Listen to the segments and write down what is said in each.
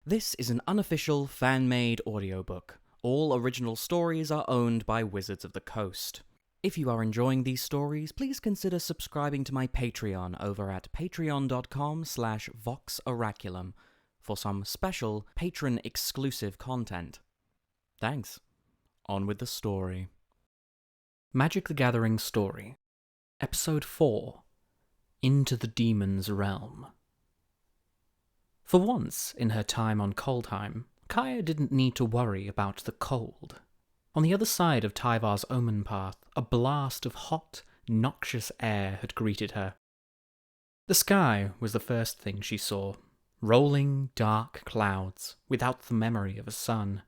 This is an unofficial, fan-made audiobook. All original stories are owned by Wizards of the Coast. If you are enjoying these stories, please consider subscribing to my Patreon over at patreon.com/voxoraculum for some special patron-exclusive content. Thanks. On with the story. Magic the Gathering Story, Episode 4, Into the Demon's Realm. For once in her time on Kaldheim, Kaya didn't need to worry about the cold. On the other side of Tyvar's omen path, a blast of hot, noxious air had greeted her. The sky was the first thing she saw, rolling dark clouds without the memory of a sun.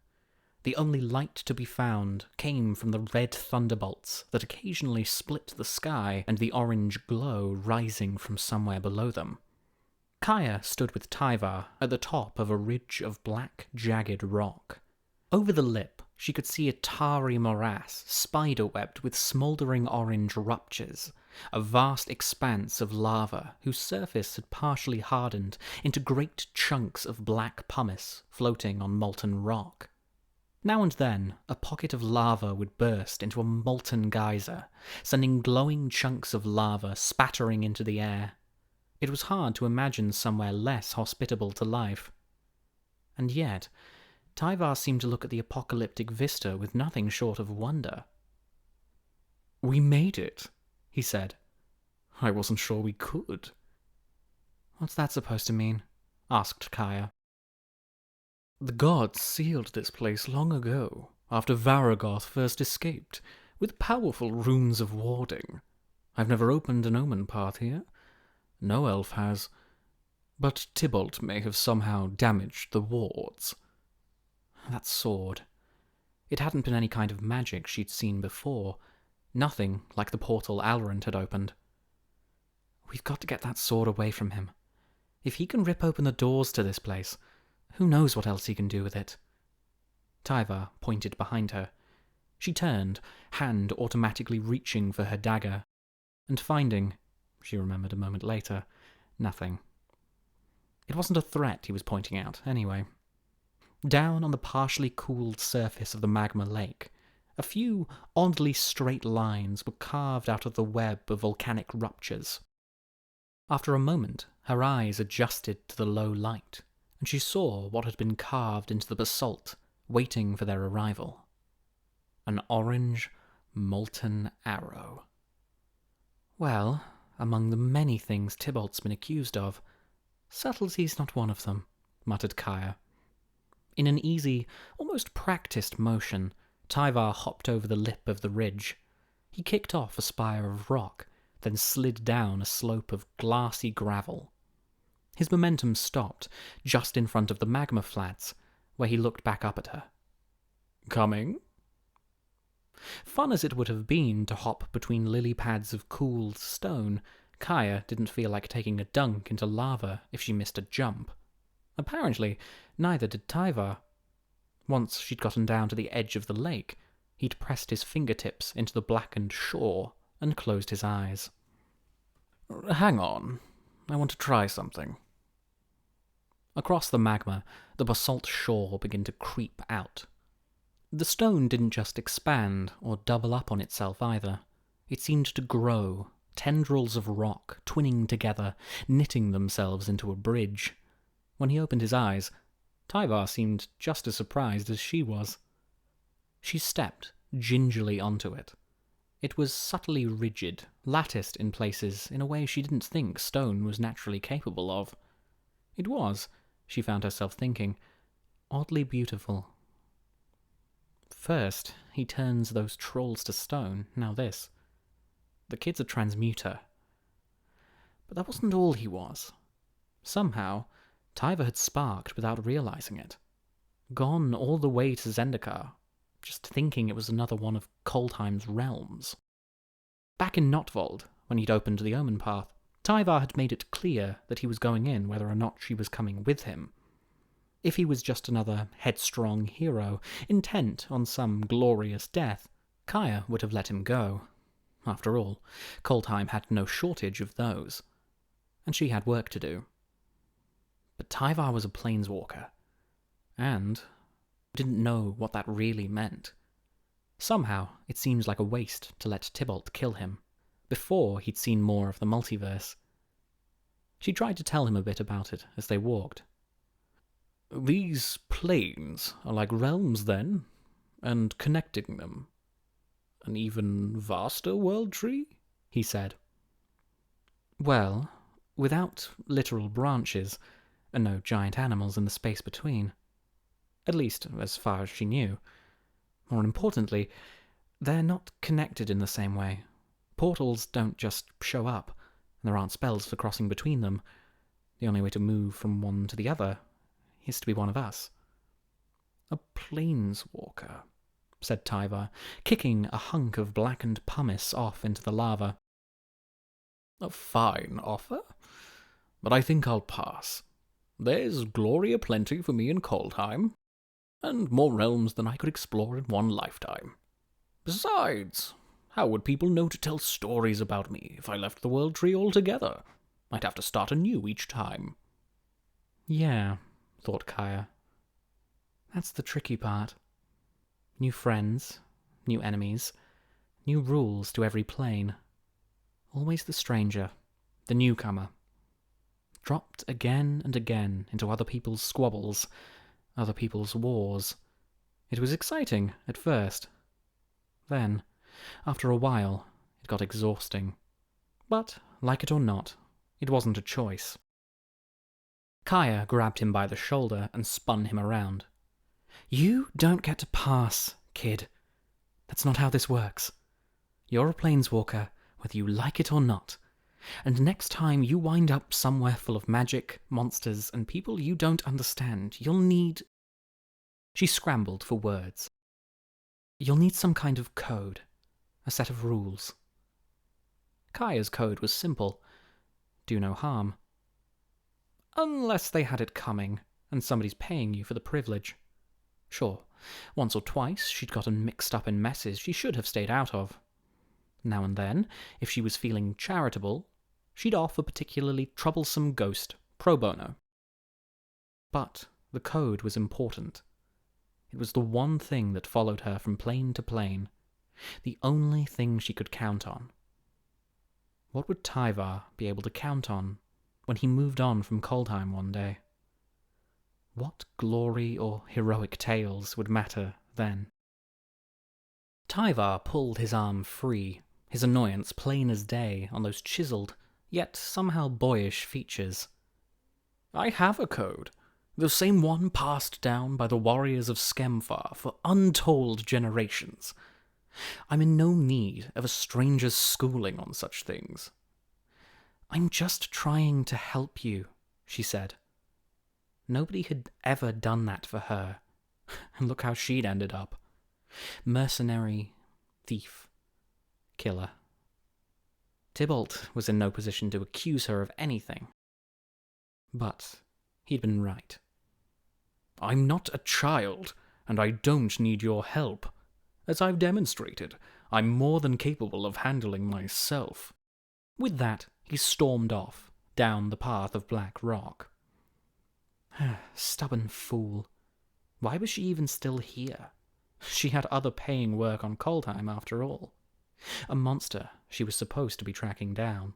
The only light to be found came from the red thunderbolts that occasionally split the sky and the orange glow rising from somewhere below them. Kaya stood with Tyvar at the top of a ridge of black, jagged rock. Over the lip, she could see a tarry morass spiderwebbed with smouldering orange ruptures, a vast expanse of lava whose surface had partially hardened into great chunks of black pumice floating on molten rock. Now and then, a pocket of lava would burst into a molten geyser, sending glowing chunks of lava spattering into the air. It was hard to imagine somewhere less hospitable to life. And yet, Tyvar seemed to look at the apocalyptic vista with nothing short of wonder. "We made it," he said. "I wasn't sure we could." "What's that supposed to mean?" asked Kaya. "The gods sealed this place long ago, after Varagoth first escaped, with powerful runes of warding. I've never opened an omen path here. No elf has. But Tibalt may have somehow damaged the wards." That sword. It hadn't been any kind of magic she'd seen before. Nothing like the portal Alrond had opened. "We've got to get that sword away from him. If he can rip open the doors to this place, who knows what else he can do with it?" Tyvar pointed behind her. She turned, hand automatically reaching for her dagger, and finding, she remembered a moment later, nothing. It wasn't a threat he was pointing out, anyway. Down on the partially cooled surface of the magma lake, a few oddly straight lines were carved out of the web of volcanic ruptures. After a moment, her eyes adjusted to the low light, and she saw what had been carved into the basalt, waiting for their arrival. An orange, molten arrow. Well, among the many things Tibalt's been accused of, subtlety's not one of them, muttered Kaya. In an easy, almost practiced motion, Tyvar hopped over the lip of the ridge. He kicked off a spire of rock, then slid down a slope of glassy gravel. His momentum stopped just in front of the magma flats, where he looked back up at her. "Coming?" Fun as it would have been to hop between lily pads of cooled stone, Kaya didn't feel like taking a dunk into lava if she missed a jump. Apparently, neither did Tyvar. Once she'd gotten down to the edge of the lake, he'd pressed his fingertips into the blackened shore and closed his eyes. "Hang on, I want to try something." Across the magma, the basalt shore began to creep out. The stone didn't just expand or double up on itself either. It seemed to grow, tendrils of rock twinning together, knitting themselves into a bridge. When he opened his eyes, Tyvar seemed just as surprised as she was. She stepped gingerly onto it. It was subtly rigid, latticed in places in a way she didn't think stone was naturally capable of. It was, she found herself thinking, oddly beautiful. First, he turns those trolls to stone, now this. The kid's a transmuter. But that wasn't all he was. Somehow, Tyvar had sparked without realizing it. Gone all the way to Zendikar, just thinking it was another one of Kaldheim's realms. Back in Notvold, when he'd opened the Omen Path, Tyvar had made it clear that he was going in whether or not she was coming with him. If he was just another headstrong hero, intent on some glorious death, Kaya would have let him go. After all, Kaldheim had no shortage of those. And she had work to do. But Tyvar was a planeswalker. and didn't know what that really meant. Somehow, it seemed like a waste to let Tibalt kill him, before he'd seen more of the multiverse. She tried to tell him a bit about it as they walked. "These planes are like realms, then, and connecting them. An even vaster world tree?" he said. "Well, without literal branches, and no giant animals in the space between. At least, as far as she knew. More importantly, they're not connected in the same way. Portals don't just show up, and there aren't spells for crossing between them. The only way to move from one to the other is to be one of us." "A planeswalker," said Tyvar, kicking a hunk of blackened pumice off into the lava. "A fine offer, but I think I'll pass. There's glory aplenty for me in Kaldheim, and more realms than I could explore in one lifetime. Besides, how would people know to tell stories about me if I left the world tree altogether? I'd have to start anew each time." "Yeah," thought Kaya. "That's the tricky part. New friends, new enemies, new rules to every plane. Always the stranger, the newcomer. Dropped again and again into other people's squabbles, other people's wars. It was exciting at first. Then, after a while, it got exhausting. But, like it or not, it wasn't a choice." Kaya grabbed him by the shoulder and spun him around. "You don't get to pass, kid. That's not how this works. You're a planeswalker, whether you like it or not. And next time you wind up somewhere full of magic, monsters, and people you don't understand, you'll need..." She scrambled for words. "You'll need some kind of code. A set of rules." Kaya's code was simple. Do no harm. Unless they had it coming, and somebody's paying you for the privilege. Sure, once or twice she'd gotten mixed up in messes she should have stayed out of. Now and then, if she was feeling charitable, she'd off a particularly troublesome ghost pro bono. But the code was important. It was the one thing that followed her from plane to plane, the only thing she could count on. What would Tyvar be able to count on when he moved on from Kaldheim one day? What glory or heroic tales would matter then? Tyvar pulled his arm free, his annoyance plain as day on those chiseled, yet somehow boyish features. "I have a code. The same one passed down by the warriors of Skemfar for untold generations. I'm in no need of a stranger's schooling on such things." "I'm just trying to help you," she said. Nobody had ever done that for her, and look how she'd ended up. Mercenary, thief, killer. Tibalt was in no position to accuse her of anything. But he'd been right. "I'm not a child, and I don't need your help. As I've demonstrated, I'm more than capable of handling myself." With that, he stormed off, down the path of black rock. Stubborn fool. Why was she even still here? She had other paying work on Kaldheim, after all. A monster she was supposed to be tracking down.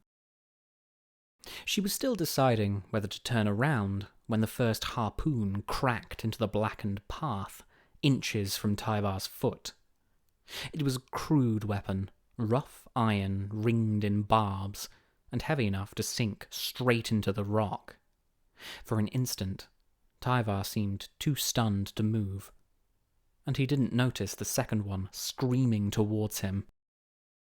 She was still deciding whether to turn around when the first harpoon cracked into the blackened path, inches from Tyvar's foot. It was a crude weapon, rough iron ringed in barbs, and heavy enough to sink straight into the rock. For an instant, Tyvar seemed too stunned to move, and he didn't notice the second one screaming towards him.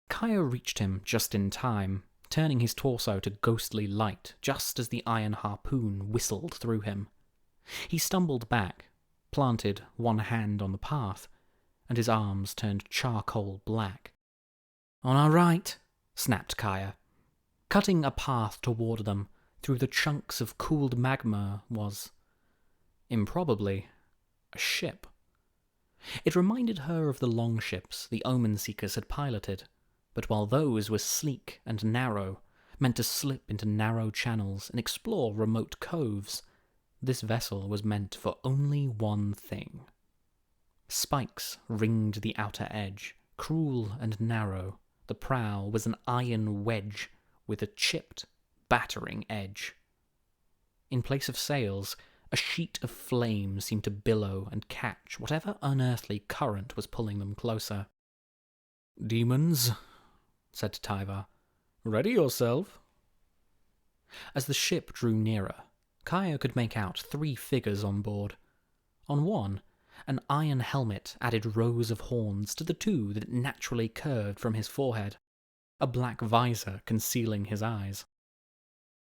Kaya reached him just in time, turning his torso to ghostly light just as the iron harpoon whistled through him. He stumbled back, planted one hand on the path, and his arms turned charcoal black. "On our right," snapped Kaya. Cutting a path toward them through the chunks of cooled magma was, improbably, a ship. It reminded her of the longships the Omen Seekers had piloted, but while those were sleek and narrow, meant to slip into narrow channels and explore remote coves, this vessel was meant for only one thing. Spikes ringed the outer edge, cruel and narrow. The prow was an iron wedge with a chipped, battering edge. In place of sails, a sheet of flame seemed to billow and catch whatever unearthly current was pulling them closer. "Demons," said Tyvar. "Ready yourself." As the ship drew nearer, Kaya could make out 3 figures on board. On one, an iron helmet added rows of horns to the 2 that naturally curved from his forehead, a black visor concealing his eyes.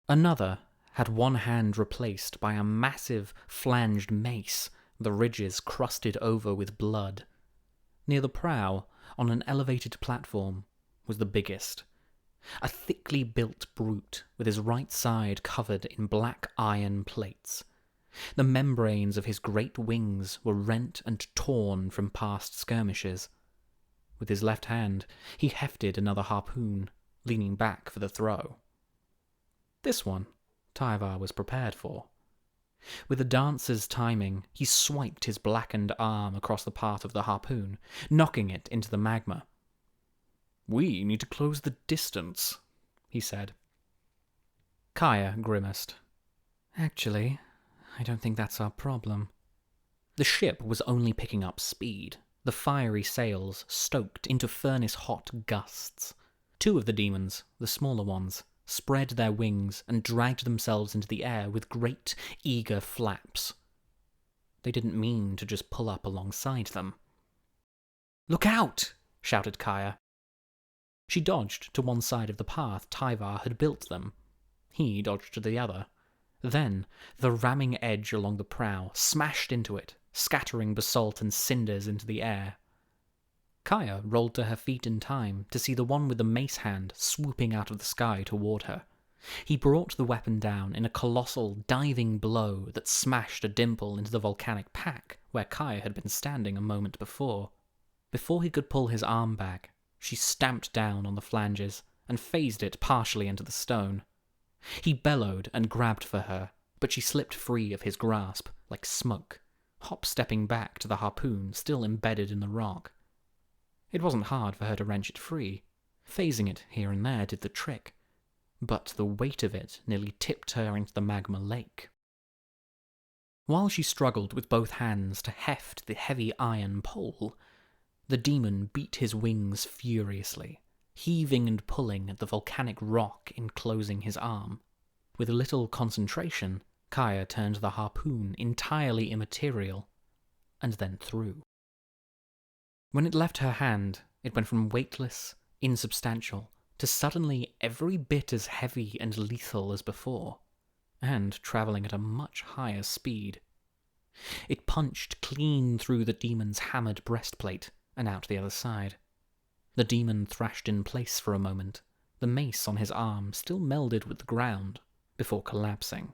Another had one hand replaced by a massive flanged mace, the ridges crusted over with blood. Near the prow, on an elevated platform, was the biggest. A thickly built brute with his right side covered in black iron plates. The membranes of his great wings were rent and torn from past skirmishes. With his left hand, he hefted another harpoon, leaning back for the throw. This one, Tyvar was prepared for. With a dancer's timing, he swiped his blackened arm across the path of the harpoon, knocking it into the magma. "We need to close the distance," he said. Kaya grimaced. "Actually, I don't think that's our problem." The ship was only picking up speed, the fiery sails stoked into furnace-hot gusts. 2 of the demons, the smaller ones, spread their wings and dragged themselves into the air with great, eager flaps. They didn't mean to just pull up alongside them. "Look out!" shouted Kaya. She dodged to one side of the path Tyvar had built them. He dodged to the other. Then, the ramming edge along the prow smashed into it, scattering basalt and cinders into the air. Kaya rolled to her feet in time to see the one with the mace hand swooping out of the sky toward her. He brought the weapon down in a colossal, diving blow that smashed a dimple into the volcanic pack where Kaya had been standing a moment before. Before he could pull his arm back, she stamped down on the flanges and phased it partially into the stone. He bellowed and grabbed for her, but she slipped free of his grasp, like smoke, hop-stepping back to the harpoon still embedded in the rock. It wasn't hard for her to wrench it free. Phasing it here and there did the trick, but the weight of it nearly tipped her into the magma lake. While she struggled with both hands to heft the heavy iron pole, the demon beat his wings furiously, heaving and pulling at the volcanic rock enclosing his arm. With a little concentration, Kaya turned the harpoon entirely immaterial, and then threw. When it left her hand, it went from weightless, insubstantial, to suddenly every bit as heavy and lethal as before, and travelling at a much higher speed. It punched clean through the demon's hammered breastplate and out the other side. The demon thrashed in place for a moment, the mace on his arm still melded with the ground, before collapsing.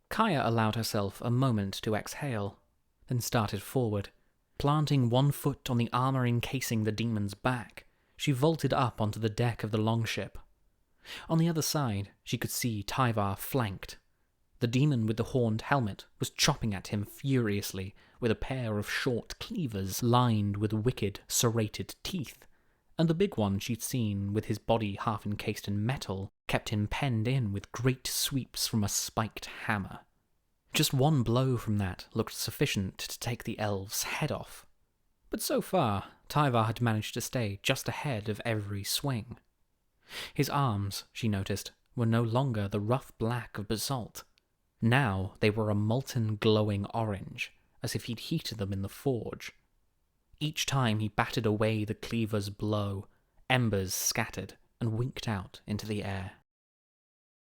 Kaya allowed herself a moment to exhale, then started forward. Planting one foot on the armor encasing the demon's back, she vaulted up onto the deck of the longship. On the other side, she could see Tyvar flanked. The demon with the horned helmet was chopping at him furiously with a pair of short cleavers lined with wicked, serrated teeth, and the big one she'd seen with his body half encased in metal kept him penned in with great sweeps from a spiked hammer. Just one blow from that looked sufficient to take the elf's head off. But so far, Tyvar had managed to stay just ahead of every swing. His arms, she noticed, were no longer the rough black of basalt. Now they were a molten glowing orange, as if he'd heated them in the forge. Each time he batted away the cleaver's blow, embers scattered and winked out into the air.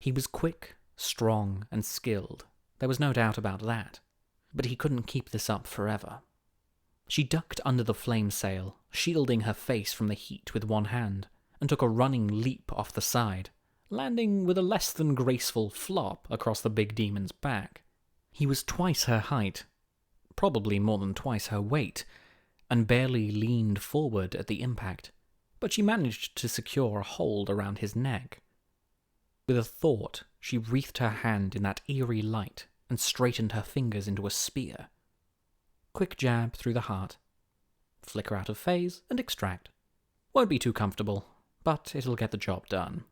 He was quick, strong, and skilled. There was no doubt about that, but he couldn't keep this up forever. She ducked under the flame sail, shielding her face from the heat with one hand, and took a running leap off the side, landing with a less than graceful flop across the big demon's back. He was twice her height, probably more than twice her weight, and barely leaned forward at the impact, but she managed to secure a hold around his neck. With a thought, she wreathed her hand in that eerie light and straightened her fingers into a spear. Quick jab through the heart. Flicker out of phase and extract. Won't be too comfortable, but it'll get the job done.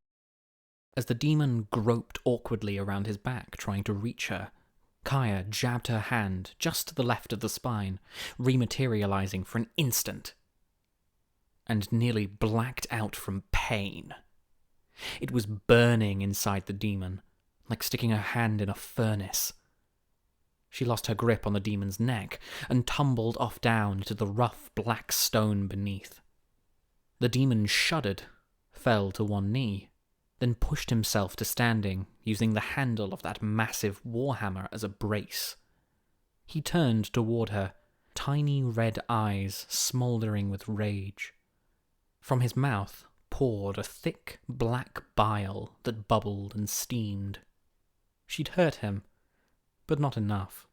As the demon groped awkwardly around his back trying to reach her, Kaya jabbed her hand just to the left of the spine, rematerializing for an instant, and nearly blacked out from pain. It was burning inside the demon, like sticking her hand in a furnace. She lost her grip on the demon's neck and tumbled off down into the rough black stone beneath. The demon shuddered, fell to one knee, then pushed himself to standing, using the handle of that massive warhammer as a brace. He turned toward her, tiny red eyes smouldering with rage. From his mouth poured a thick black bile that bubbled and steamed. She'd hurt him, but not enough.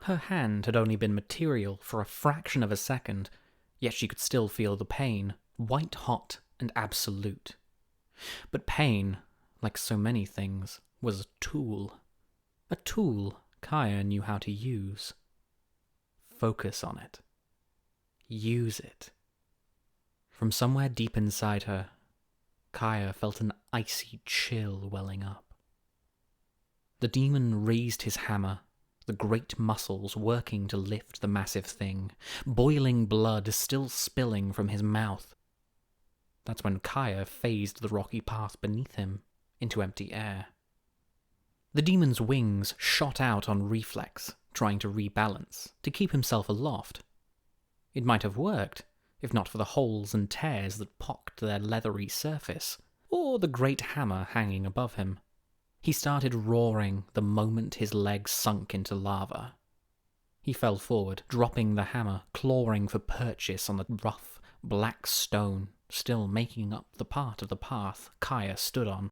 Her hand had only been material for a fraction of a second, yet she could still feel the pain, white hot and absolute. But pain, like so many things, was a tool. A tool Kaya knew how to use. Focus on it. Use it. From somewhere deep inside her, Kaya felt an icy chill welling up. The demon raised his hammer, the great muscles working to lift the massive thing, boiling blood still spilling from his mouth. That's when Kaya phased the rocky path beneath him into empty air. The demon's wings shot out on reflex, trying to rebalance, to keep himself aloft. It might have worked, if not for the holes and tears that pocked their leathery surface, or the great hammer hanging above him. He started roaring the moment his legs sunk into lava. He fell forward, dropping the hammer, clawing for purchase on the rough, black stone, still making up the part of the path Kaya stood on.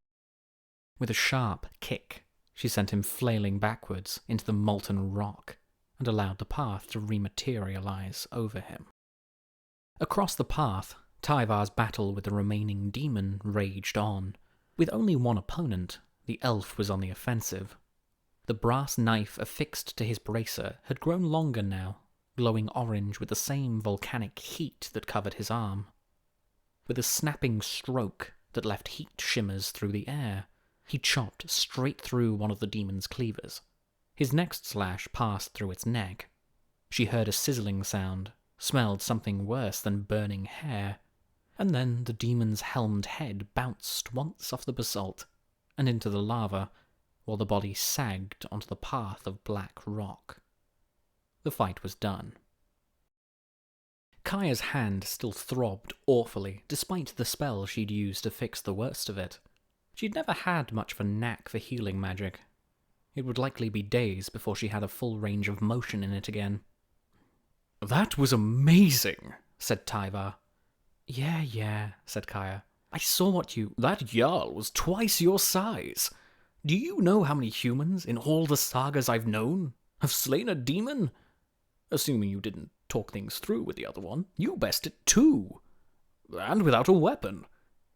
With a sharp kick, she sent him flailing backwards into the molten rock, and allowed the path to rematerialize over him. Across the path, Tyvar's battle with the remaining demon raged on. With only one opponent, the elf was on the offensive. The brass knife affixed to his bracer had grown longer now, glowing orange with the same volcanic heat that covered his arm. With a snapping stroke that left heat shimmers through the air, he chopped straight through one of the demon's cleavers. His next slash passed through its neck. She heard a sizzling sound, smelled something worse than burning hair, and then the demon's helmed head bounced once off the basalt and into the lava, while the body sagged onto the path of black rock. The fight was done. Kaya's hand still throbbed awfully, despite the spell she'd used to fix the worst of it. She'd never had much of a knack for healing magic. It would likely be days before she had a full range of motion in it again. "That was amazing," said Tyvar. Yeah, said Kaya. "I saw what you—" "That Jarl was twice your size. Do you know how many humans, in all the sagas I've known, have slain a demon? Assuming you didn't talk things through with the other one, you bested 2. And without a weapon.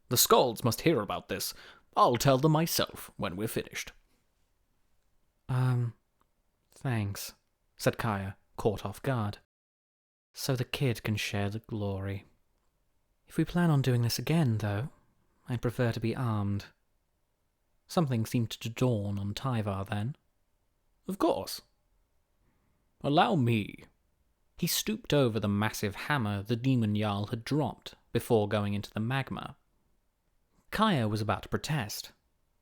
The Skalds must hear about this. I'll tell them myself when we're finished." Thanks, said Kaya, caught off guard. So the kid can share the glory. If we plan on doing this again, though, I'd prefer to be armed. Something seemed to dawn on Tyvar then. "Of course. Allow me." He stooped over the massive hammer the demon Jarl had dropped before going into the magma. Kaya was about to protest.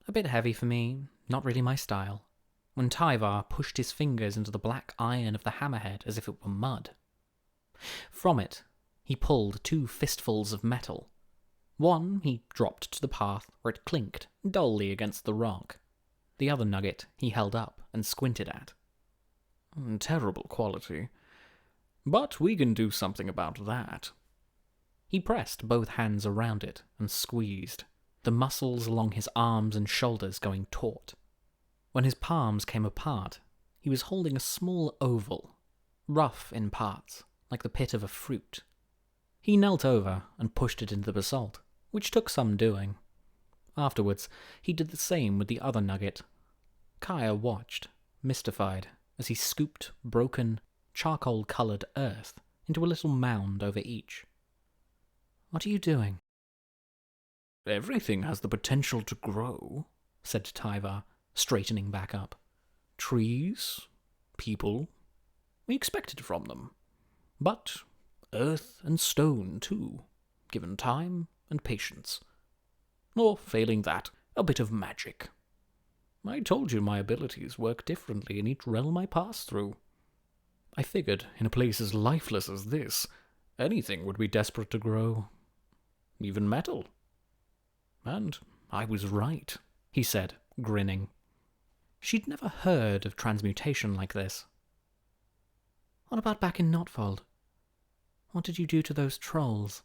A bit heavy for me, not really my style, when Tyvar pushed his fingers into the black iron of the hammerhead as if it were mud. From it, he pulled 2 fistfuls of metal. One he dropped to the path where it clinked dully against the rock. The other nugget he held up and squinted at. "Terrible quality. But we can do something about that." He pressed both hands around it and squeezed, the muscles along his arms and shoulders going taut. When his palms came apart, he was holding a small oval, rough in parts, like the pit of a fruit. He knelt over and pushed it into the basalt, which took some doing. Afterwards, he did the same with the other nugget. Kaya watched, mystified as he scooped broken, charcoal-coloured earth into a little mound over each. "What are you doing?" "Everything has the potential to grow," said Tyvar, straightening back up. "Trees, people, we expect it from them. But earth and stone, too, given time and patience. Or, failing that, a bit of magic. I told you my abilities work differently in each realm I pass through. I figured, in a place as lifeless as this, anything would be desperate to grow. Even metal. And I was right," he said, grinning. She'd never heard of transmutation like this. "What about back in Notfold? What did you do to those trolls?"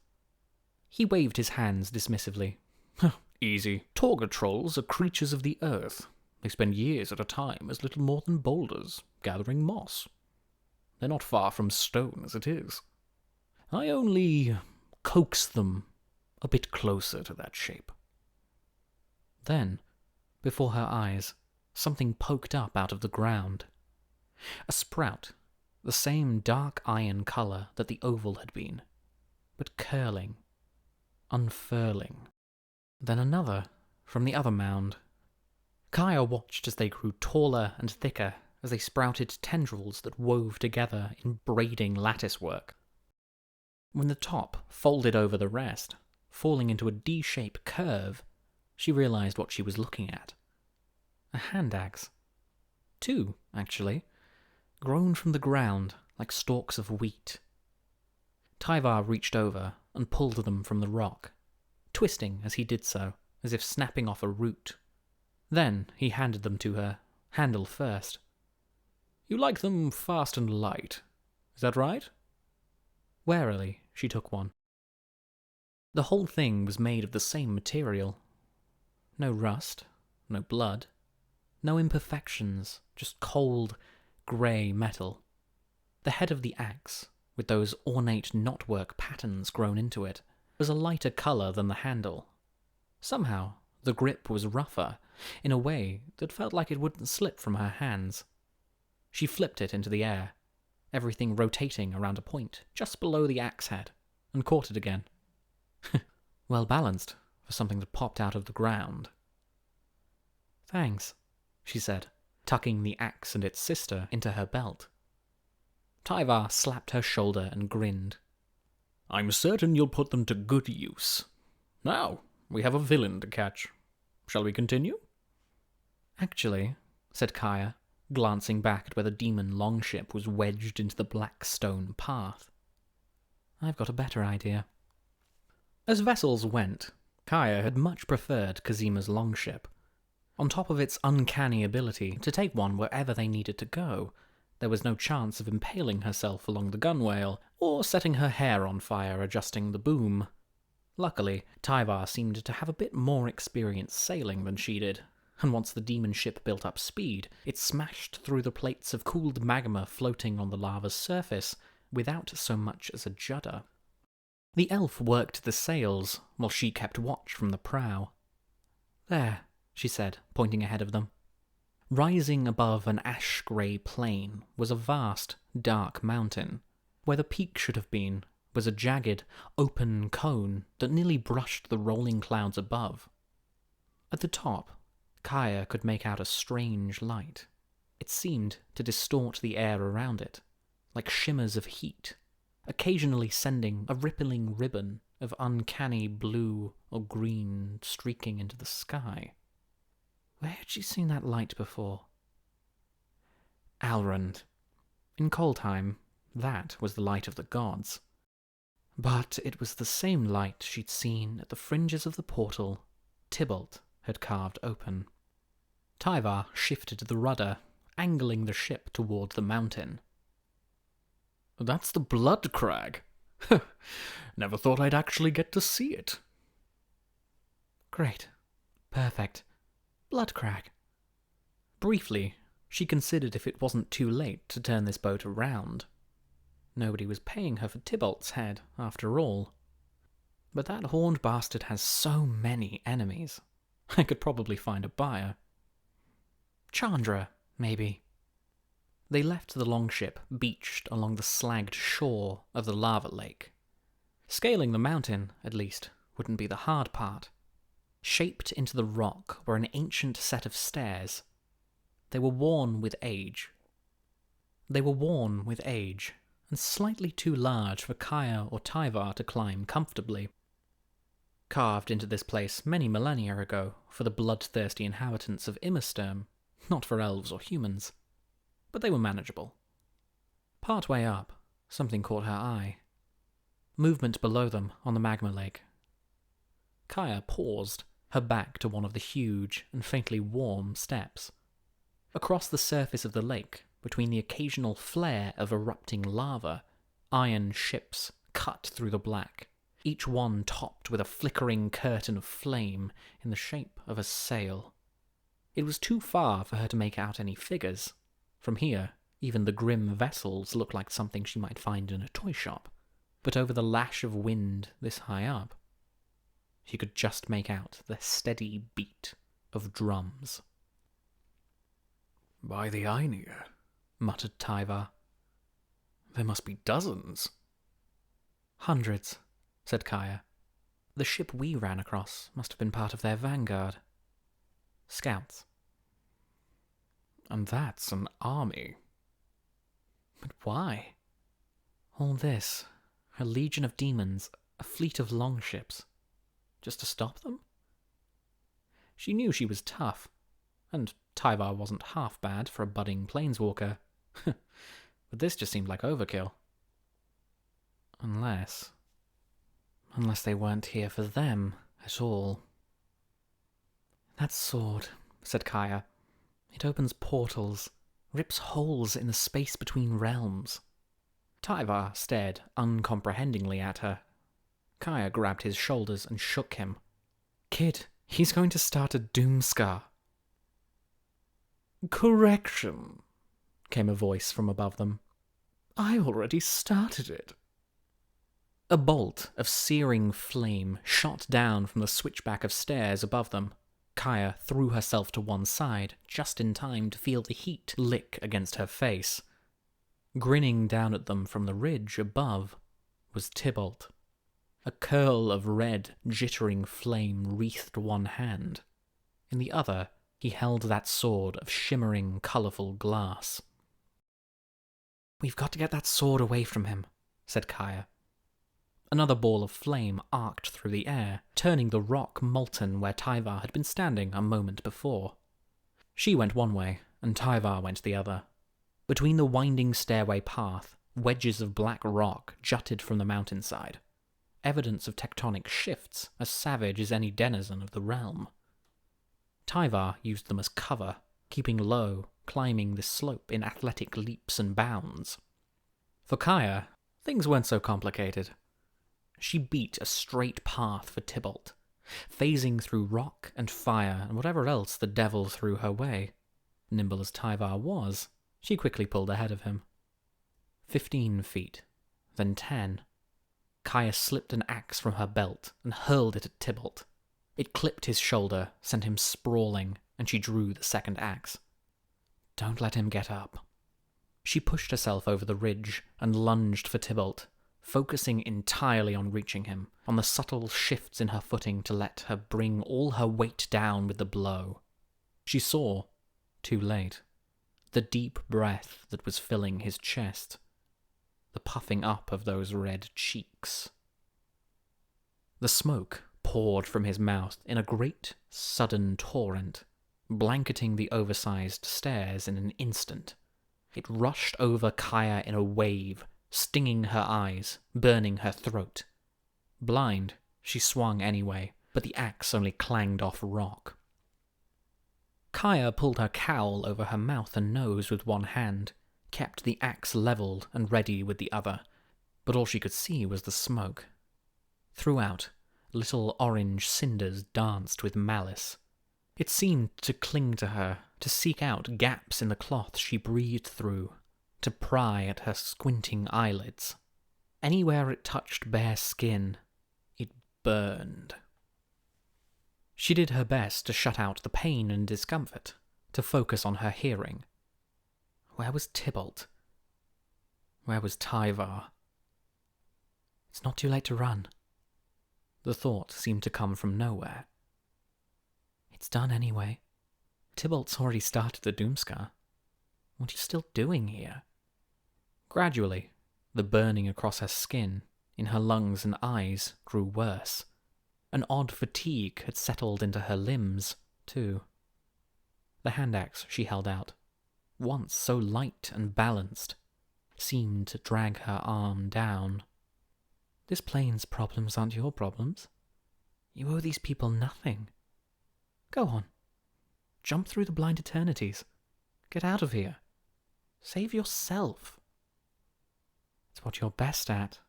He waved his hands dismissively. "Easy. Torga trolls are creatures of the earth. They spend years at a time as little more than boulders, gathering moss. They're not far from stone as it is. I only coax them a bit closer to that shape." Then, before her eyes, something poked up out of the ground. A sprout, the same dark iron colour that the oval had been, but curling, unfurling. Then another from the other mound. Kaya watched as they grew taller and thicker as they sprouted tendrils that wove together in braiding latticework. When the top folded over the rest, falling into a D-shaped curve, she realized what she was looking at. A hand axe. 2, actually, grown from the ground like stalks of wheat. Tyvar reached over and pulled them from the rock, twisting as he did so, as if snapping off a root. Then he handed them to her, handle first. "You like them fast and light, is that right?" Warily, she took one. The whole thing was made of the same material. No rust, no blood, no imperfections, just cold, grey metal. The head of the axe, with those ornate knotwork patterns grown into it, was a lighter colour than the handle. Somehow, the grip was rougher, in a way that felt like it wouldn't slip from her hands. She flipped it into the air, everything rotating around a point just below the axe head, and caught it again. Well balanced for something that popped out of the ground. "Thanks," she said, tucking the axe and its sister into her belt. Tyvar slapped her shoulder and grinned. "I'm certain you'll put them to good use. Now, we have a villain to catch. Shall we continue?" "Actually," said Kaya, glancing back at where the demon longship was wedged into the black stone path, "I've got a better idea." As vessels went, Kaya had much preferred Kazima's longship. On top of its uncanny ability to take one wherever they needed to go, there was no chance of impaling herself along the gunwale or setting her hair on fire adjusting the boom. Luckily, Tyvar seemed to have a bit more experience sailing than she did, and once the demon ship built up speed, it smashed through the plates of cooled magma floating on the lava's surface without so much as a judder. The elf worked the sails while she kept watch from the prow. "There," she said, pointing ahead of them. Rising above an ash-grey plain was a vast, dark mountain. Where the peak should have been was a jagged, open cone that nearly brushed the rolling clouds above. At the top, Kaya could make out a strange light. It seemed to distort the air around it, like shimmers of heat, occasionally sending a rippling ribbon of uncanny blue or green streaking into the sky. Where had she seen that light before? Alrund. In Kaldheim, that was the light of the gods. But it was the same light she'd seen at the fringes of the portal Tibalt had carved open. Tyvar shifted the rudder, angling the ship toward the mountain. "That's the blood crag. Never thought I'd actually get to see it." "Great. Perfect. Blood crag." Briefly, she considered if it wasn't too late to turn this boat around. Nobody was paying her for Tibalt's head, after all. But that horned bastard has so many enemies. I could probably find a buyer. Chandra, maybe. They left the longship beached along the slagged shore of the lava lake. Scaling the mountain, at least, wouldn't be the hard part. Shaped into the rock were an ancient set of stairs. They were worn with age. And slightly too large for Kaya or Tyvar to climb comfortably. Carved into this place many millennia ago for the bloodthirsty inhabitants of Immersterm, not for elves or humans. But they were manageable. Partway up, something caught her eye. Movement below them on the magma lake. Kaya paused, her back to one of the huge and faintly warm steps. Across the surface of the lake, between the occasional flare of erupting lava, iron ships cut through the black, each one topped with a flickering curtain of flame in the shape of a sail. It was too far for her to make out any figures. From here, even the grim vessels looked like something she might find in a toy shop. But over the lash of wind this high up, she could just make out the steady beat of drums. "By the Einir," muttered Tyvar. "There must be dozens." "Hundreds," said Kaya. "The ship we ran across must have been part of their vanguard. Scouts." "And that's an army." "But why? All this, a legion of demons, a fleet of longships, just to stop them?" She knew she was tough, and Tyvar wasn't half bad for a budding planeswalker. But this just seemed like overkill. Unless they weren't here for them at all. "That sword," said Kaya. "It opens portals, rips holes in the space between realms." Tyvar stared uncomprehendingly at her. Kaya grabbed his shoulders and shook him. "Kid, he's going to start a Doomscar." "Correction," came a voice from above them. "I already started it." A bolt of searing flame shot down from the switchback of stairs above them. Kaya threw herself to one side, just in time to feel the heat lick against her face. Grinning down at them from the ridge above was Tibalt. A curl of red, jittering flame wreathed one hand. In the other, he held that sword of shimmering, colourful glass. "We've got to get that sword away from him," said Kaya. Another ball of flame arced through the air, turning the rock molten where Tyvar had been standing a moment before. She went one way, and Tyvar went the other. Between the winding stairway path, wedges of black rock jutted from the mountainside. Evidence of tectonic shifts as savage as any denizen of the realm. Tyvar used them as cover, keeping low, climbing the slope in athletic leaps and bounds. For Kaya, things weren't so complicated. She beat a straight path for Tibalt, phasing through rock and fire and whatever else the devil threw her way. Nimble as Tyvar was, she quickly pulled ahead of him. 15 feet, then 10. Kaya slipped an axe from her belt and hurled it at Tibalt. It clipped his shoulder, sent him sprawling, and she drew the second axe. "Don't let him get up." She pushed herself over the ridge and lunged for Tibalt, focusing entirely on reaching him, on the subtle shifts in her footing to let her bring all her weight down with the blow. She saw, too late, the deep breath that was filling his chest, the puffing up of those red cheeks. The smoke poured from his mouth in a great, sudden torrent, blanketing the oversized stairs in an instant. It rushed over Kaya in a wave, stinging her eyes, burning her throat. Blind, she swung anyway, but the axe only clanged off rock. Kaya pulled her cowl over her mouth and nose with one hand, kept the axe levelled and ready with the other, but all she could see was the smoke. Throughout, little orange cinders danced with malice. It seemed to cling to her, to seek out gaps in the cloth she breathed through, to pry at her squinting eyelids. Anywhere it touched bare skin, it burned. She did her best to shut out the pain and discomfort, to focus on her hearing. Where was Tibalt? Where was Tyvar? It's not too late to run. The thought seemed to come from nowhere. It's done anyway. Tibalt's already started the Doomscar. What are you still doing here? Gradually, the burning across her skin, in her lungs and eyes, grew worse. An odd fatigue had settled into her limbs, too. The hand axe she held out, once so light and balanced, seemed to drag her arm down. This plane's problems aren't your problems. You owe these people nothing. Go on. Jump through the blind eternities. Get out of here. Save yourself. It's what you're best at,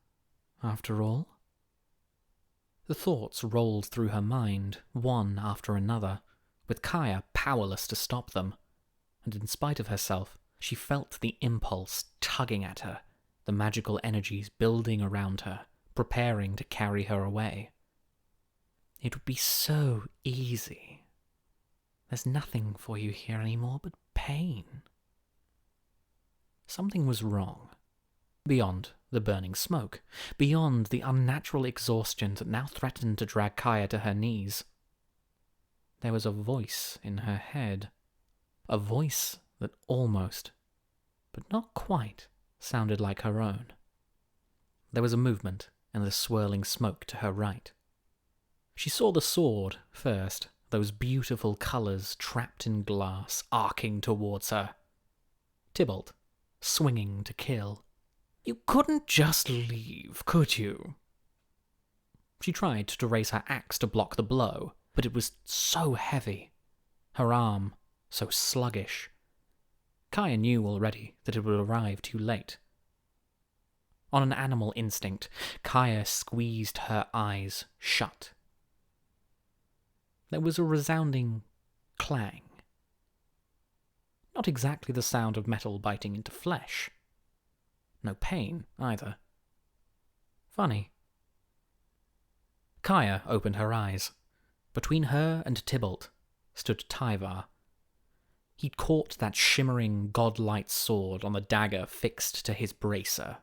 after all. The thoughts rolled through her mind, one after another, with Kaya powerless to stop them, and in spite of herself, she felt the impulse tugging at her, the magical energies building around her, preparing to carry her away. It would be so easy. There's nothing for you here anymore but pain. Something was wrong. Beyond the burning smoke, beyond the unnatural exhaustion that now threatened to drag Kaya to her knees, there was a voice in her head. A voice that almost, but not quite, sounded like her own. There was a movement in the swirling smoke to her right. She saw the sword first, those beautiful colours trapped in glass arcing towards her. Tibalt, swinging to kill. You couldn't just leave, could you? She tried to raise her axe to block the blow, but it was so heavy. Her arm so sluggish. Kaya knew already that it would arrive too late. On an animal instinct, Kaya squeezed her eyes shut. There was a resounding clang. Not exactly the sound of metal biting into flesh. No pain, either. Funny. Kaya opened her eyes. Between her and Tibalt stood Tyvar. He'd caught that shimmering godlight sword on the dagger fixed to his bracer.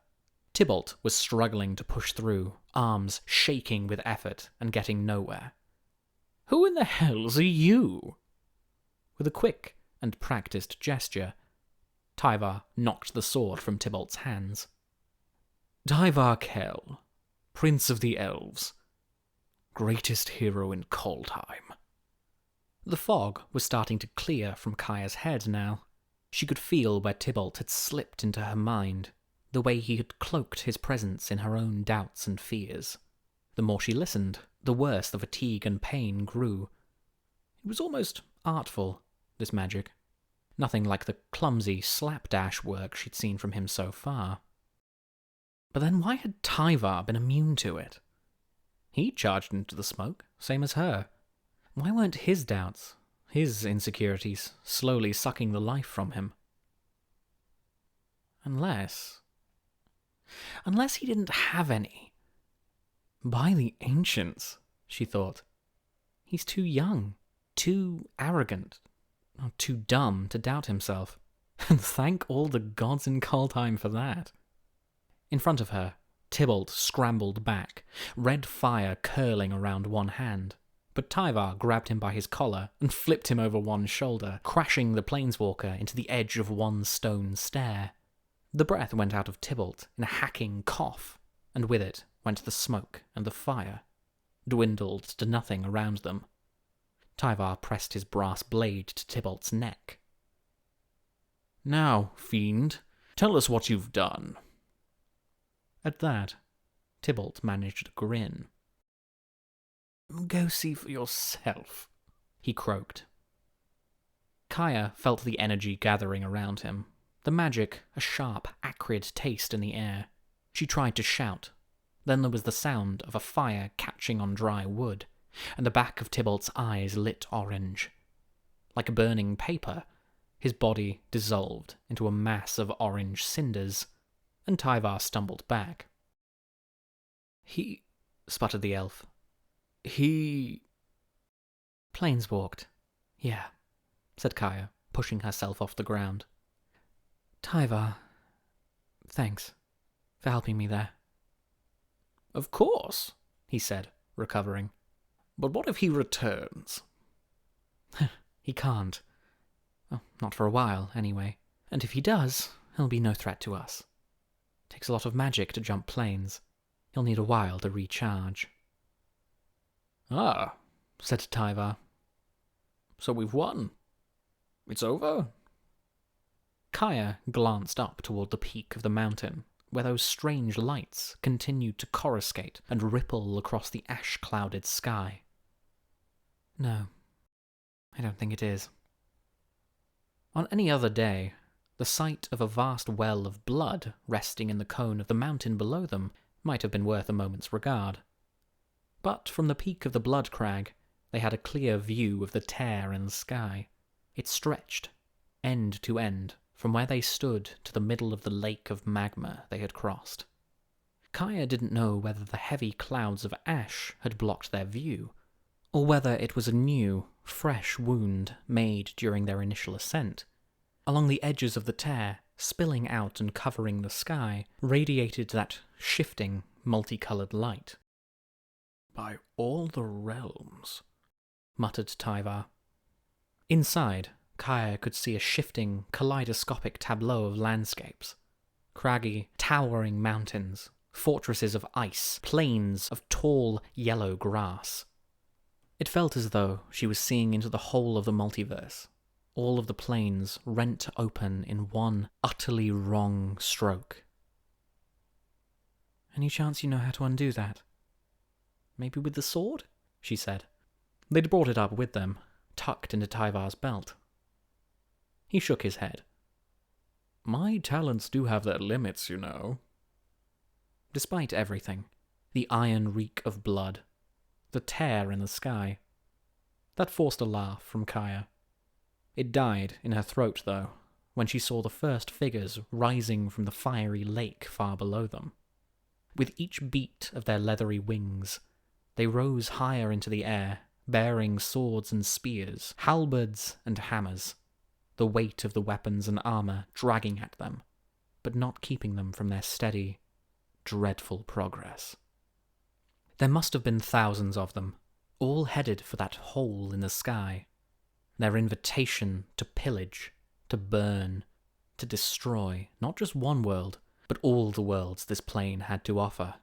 Tibalt was struggling to push through, arms shaking with effort and getting nowhere. Who in the hell's are you? With a quick and practiced gesture, Tyvar knocked the sword from Tibalt's hands. Tyvar Kell, Prince of the Elves, greatest hero in Kaldheim. The fog was starting to clear from Kaya's head now. She could feel where Tibalt had slipped into her mind, the way he had cloaked his presence in her own doubts and fears. The more she listened, the worse the fatigue and pain grew. It was almost artful, this magic. Nothing like the clumsy slapdash work she'd seen from him so far. But then why had Tyvar been immune to it? He charged into the smoke, same as her. Why weren't his doubts, his insecurities, slowly sucking the life from him? Unless he didn't have any. By the ancients, she thought. He's too young, too arrogant, too dumb to doubt himself. And thank all the gods in Kaldheim for that. In front of her, Tibalt scrambled back, red fire curling around one hand. But Tyvar grabbed him by his collar and flipped him over one shoulder, crashing the planeswalker into the edge of one stone stair. The breath went out of Tibalt in a hacking cough, and with it went the smoke and the fire, dwindled to nothing around them. Tyvar pressed his brass blade to Tibalt's neck. Now, fiend, tell us what you've done. At that, Tibalt managed a grin. Go see for yourself, he croaked. Kaya felt the energy gathering around him, the magic a sharp, acrid taste in the air. She tried to shout. Then there was the sound of a fire catching on dry wood, and the back of Tibalt's eyes lit orange. Like burning paper, his body dissolved into a mass of orange cinders, and Tyvar stumbled back. He, sputtered the elf. He... Planeswalked. Yeah, said Kaya, pushing herself off the ground. Tyvar, thanks for helping me there. Of course, he said, recovering. But what if he returns? He can't. Well, not for a while, anyway. And if he does, he'll be no threat to us. Takes a lot of magic to jump planes. He'll need a while to recharge. Ah, said Tyvar. So we've won. It's over? Kaya glanced up toward the peak of the mountain, where those strange lights continued to coruscate and ripple across the ash-clouded sky. No, I don't think it is. On any other day, the sight of a vast well of blood resting in the cone of the mountain below them might have been worth a moment's regard. But from the peak of the blood crag, they had a clear view of the tear in the sky. It stretched, end to end, from where they stood to the middle of the lake of magma they had crossed. Kaya didn't know whether the heavy clouds of ash had blocked their view, or whether it was a new, fresh wound made during their initial ascent. Along the edges of the tear, spilling out and covering the sky, radiated that shifting, multicoloured light. By all the realms, muttered Tyvar. Inside, Kaya could see a shifting, kaleidoscopic tableau of landscapes. Craggy, towering mountains, fortresses of ice, plains of tall, yellow grass. It felt as though she was seeing into the whole of the multiverse, all of the plains rent open in one utterly wrong stroke. Any chance you know how to undo that? Maybe with the sword? She said. They'd brought it up with them, tucked into Tyvar's belt. He shook his head. My talents do have their limits, you know. Despite everything, the iron reek of blood, the tear in the sky, that forced a laugh from Kaya. It died in her throat, though, when she saw the first figures rising from the fiery lake far below them. With each beat of their leathery wings, they rose higher into the air, bearing swords and spears, halberds and hammers, the weight of the weapons and armour dragging at them, but not keeping them from their steady, dreadful progress. There must have been thousands of them, all headed for that hole in the sky, their invitation to pillage, to burn, to destroy not just one world, but all the worlds this plane had to offer.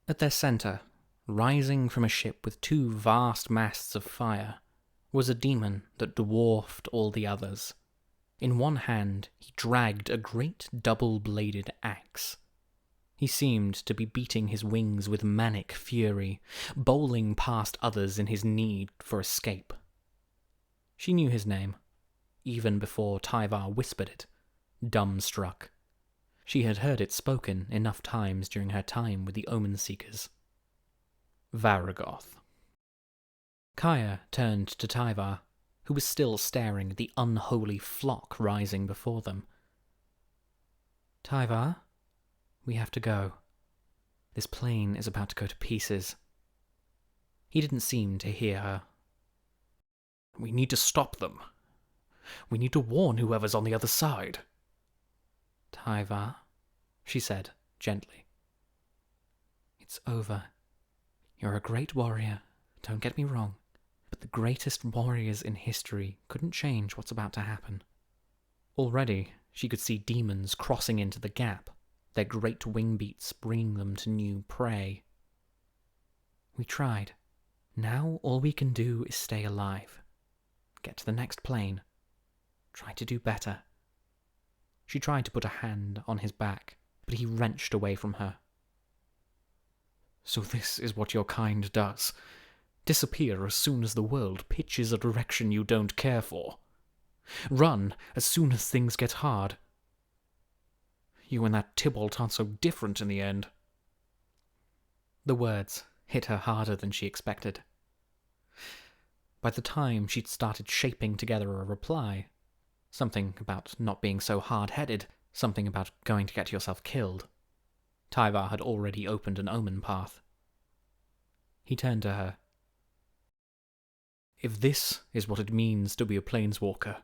At their centre, rising from a ship with two vast masts of fire, was a demon that dwarfed all the others. In one hand, he dragged a great double-bladed axe. He seemed to be beating his wings with manic fury, bowling past others in his need for escape. She knew his name, even before Tyvar whispered it, dumbstruck. She had heard it spoken enough times during her time with the Omen Seekers. Varagoth. Kaya turned to Tyvar, who was still staring at the unholy flock rising before them. Tyvar, we have to go. This plane is about to go to pieces. He didn't seem to hear her. We need to stop them. We need to warn whoever's on the other side. Tyvar, she said gently. It's over. You're a great warrior, don't get me wrong, but the greatest warriors in history couldn't change what's about to happen. Already, she could see demons crossing into the gap, their great wing beats bringing them to new prey. We tried. Now all we can do is stay alive. Get to the next plane. Try to do better. She tried to put a hand on his back, but he wrenched away from her. So this is what your kind does. Disappear as soon as the world pitches a direction you don't care for. Run as soon as things get hard. You and that Tibalt aren't so different in the end. The words hit her harder than she expected. By the time she'd started shaping together a reply, something about not being so hard-headed, something about going to get yourself killed, Tyvar had already opened an omen path. He turned to her. If this is what it means to be a planeswalker,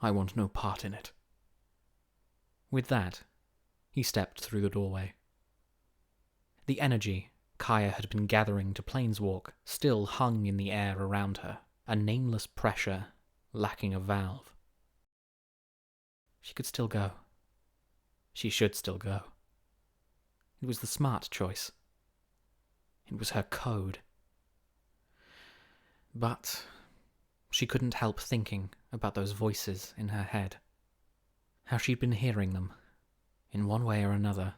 I want no part in it. With that, he stepped through the doorway. The energy Kaya had been gathering to planeswalk still hung in the air around her, a nameless pressure lacking a valve. She could still go. She should still go. It was the smart choice. It was her code. But she couldn't help thinking about those voices in her head. How she'd been hearing them, in one way or another,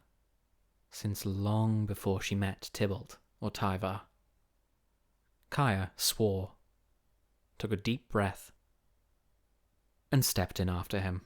since long before she met Tibalt or Tyvar. Kaya swore, took a deep breath, and stepped in after him.